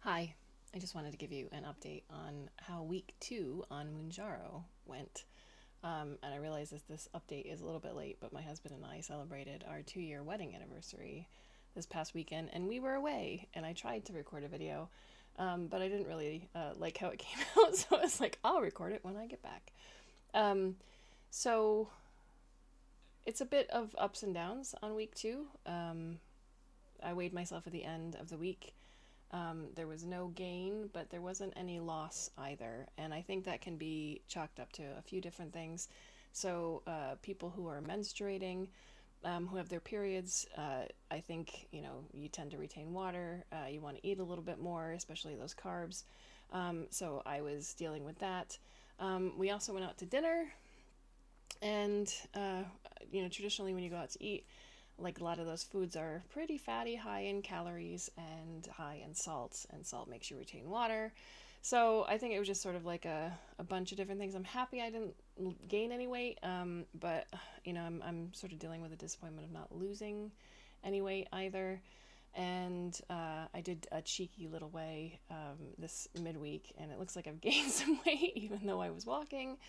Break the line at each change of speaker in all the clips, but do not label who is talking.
Hi, I just wanted to give you an update on how week 2 on Mounjaro went. And I realize this update is a little bit late, but my husband and I celebrated our 2-year wedding anniversary this past weekend, and we were away. And I tried to record a video, but I didn't really like how it came out, so I was like, I'll record it when I get back. Um, so it's a bit of ups and downs on week 2. I weighed myself at the end of the week. There was no gain, but there wasn't any loss either. And I think that can be chalked up to a few different things. So, people who are menstruating, who have their periods, I think, you tend to retain water. You want to eat a little bit more, especially those carbs. So, I was dealing with that. We also went out to dinner. And, traditionally when you go out to eat, like a lot of those foods are pretty fatty, high in calories and high in salt, and salt makes you retain water. So I think it was just sort of like a bunch of different things. I'm happy I didn't gain any weight, but I'm sort of dealing with the disappointment of not losing any weight either. And I did a cheeky little weigh this midweek, and it looks like I've gained some weight even though I was walking.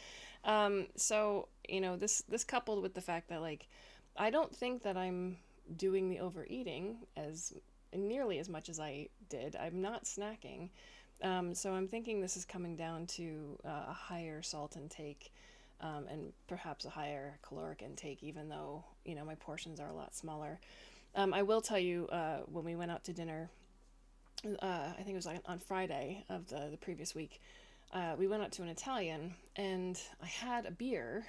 This coupled with the fact that I don't think that I'm doing the overeating as nearly as much as I did. I'm not snacking. So I'm thinking this is coming down to a higher salt intake, and perhaps a higher caloric intake, even though, my portions are a lot smaller. I will tell you, when we went out to dinner, I think it was like on Friday of the previous week, we went out to an Italian, and I had a beer.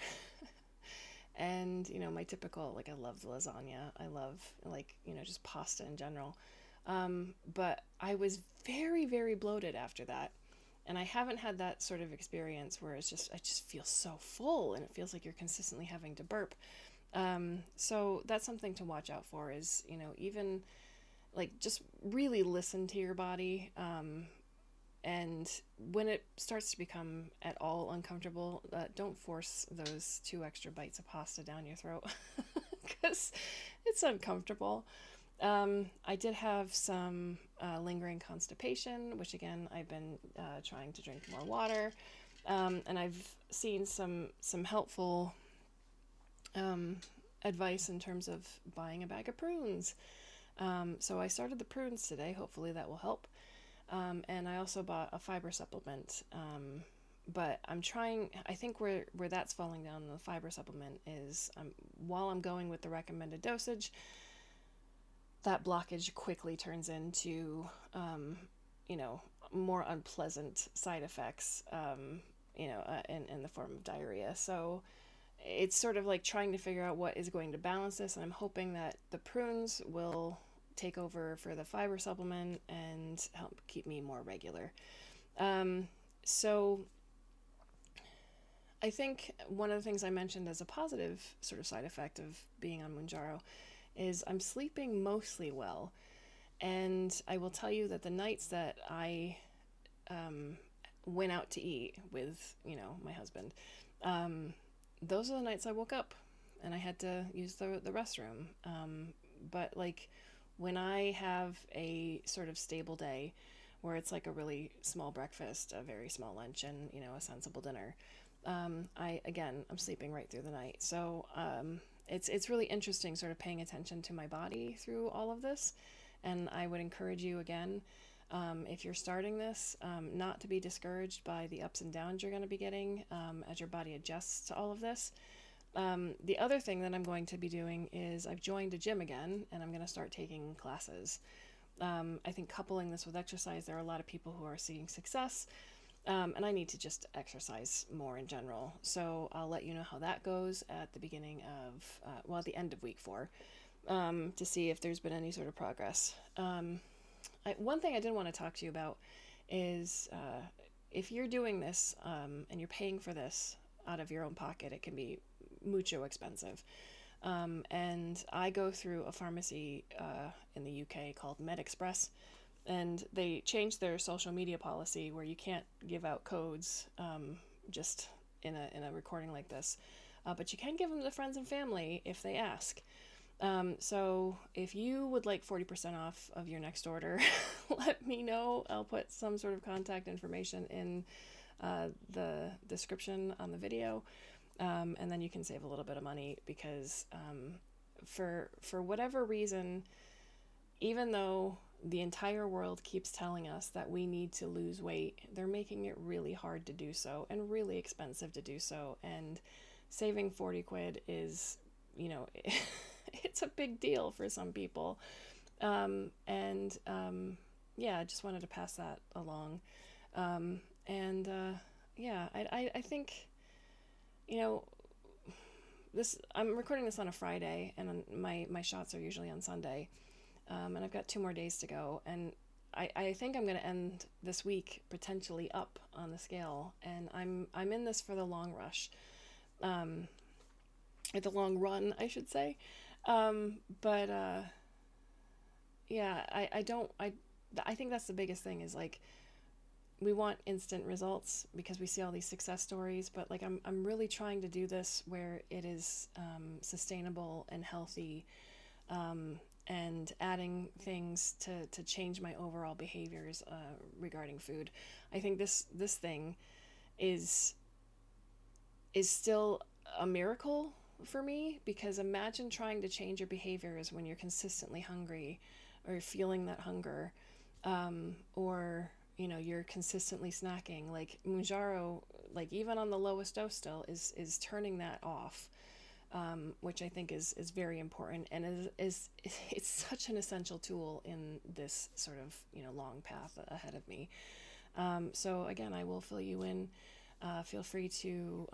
And my typical, like, I love lasagna, I love, just pasta in general, but I was very, very bloated after that. And I haven't had that sort of experience where I just feel so full, and it feels like you're consistently having to burp. So that's something to watch out for, is even like, just really listen to your body. And when it starts to become at all uncomfortable, don't force those 2 extra bites of pasta down your throat because it's uncomfortable. I did have some lingering constipation, which again, I've been trying to drink more water. And I've seen some helpful advice in terms of buying a bag of prunes. So I started the prunes today. Hopefully that will help. And I also bought a fiber supplement. But I think where that's falling down in the fiber supplement is, while I'm going with the recommended dosage, that blockage quickly turns into, more unpleasant side effects, in the form of diarrhea. So it's sort of like trying to figure out what is going to balance this. And I'm hoping that the prunes will take over for the fiber supplement and help keep me more regular. So I think one of the things I mentioned as a positive sort of side effect of being on Mounjaro is I'm sleeping mostly well. And I will tell you that the nights that I went out to eat with, my husband, those are the nights I woke up and I had to use the restroom. But when I have a sort of stable day where it's like a really small breakfast, a very small lunch, and a sensible dinner, I'm sleeping right through the night. So it's really interesting, sort of paying attention to my body through all of this. And I would encourage you again, if you're starting this, not to be discouraged by the ups and downs you're going to be getting as your body adjusts to all of this. The other thing that I'm going to be doing is I've joined a gym again, and I'm going to start taking classes. I think coupling this with exercise, there are a lot of people who are seeing success, and I need to just exercise more in general. So I'll let you know how that goes at the beginning of, at the end of week 4, to see if there's been any sort of progress. One thing I did want to talk to you about is, if you're doing this, and you're paying for this out of your own pocket, it can be mucho expensive. And I go through a pharmacy in the UK called MedExpress, and they changed their social media policy where you can't give out codes, just in a recording like this, but you can give them to friends and family if they ask. So if you would like 40% off of your next order, let me know. I'll put some sort of contact information in the description on the video, and then you can save a little bit of money because for whatever reason, even though the entire world keeps telling us that we need to lose weight, they're making it really hard to do so and really expensive to do so. And saving 40 quid is, you know, it's a big deal for some people. Yeah, I just wanted to pass that along. And yeah, I think, you know, I'm recording this on a Friday, and my shots are usually on Sunday. And I've got 2 more days to go. And I think I'm going to end this week potentially up on the scale. And I'm in this for the long rush, or the long run, I should say. But yeah, I think that's the biggest thing is like we want instant results because we see all these success stories. But like I'm really trying to do this where it is sustainable and healthy. And adding things to change my overall behaviors regarding food. I think this thing is still a miracle for me, because imagine trying to change your behaviors when you're consistently hungry or feeling that hunger, or you know you're consistently snacking. Like Mounjaro, like even on the lowest dose still is turning that off, which I think is very important and is it's such an essential tool in this sort of long path ahead of me. So again, I will fill you in. Feel free to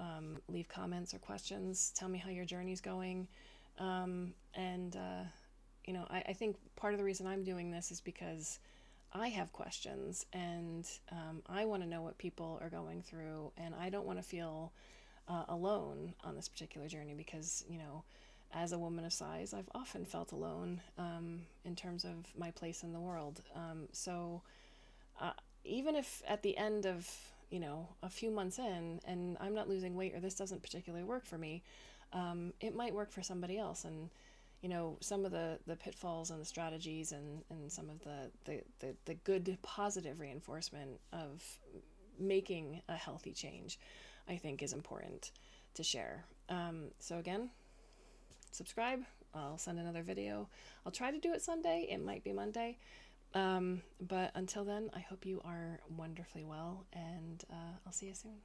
leave comments or questions. Tell me how your journey's going, and I think part of the reason I'm doing this is because I have questions, and I want to know what people are going through, and I don't want to feel alone on this particular journey because, as a woman of size, I've often felt alone in terms of my place in the world. So even if at the end of, a few months in and I'm not losing weight or this doesn't particularly work for me, it might work for somebody else. And, some of the pitfalls and the strategies and some of the good positive reinforcement of making a healthy change, I think is important to share. So again, subscribe. I'll send another video. I'll try to do it Sunday. It might be Monday. But until then, I hope you are wonderfully well, and I'll see you soon.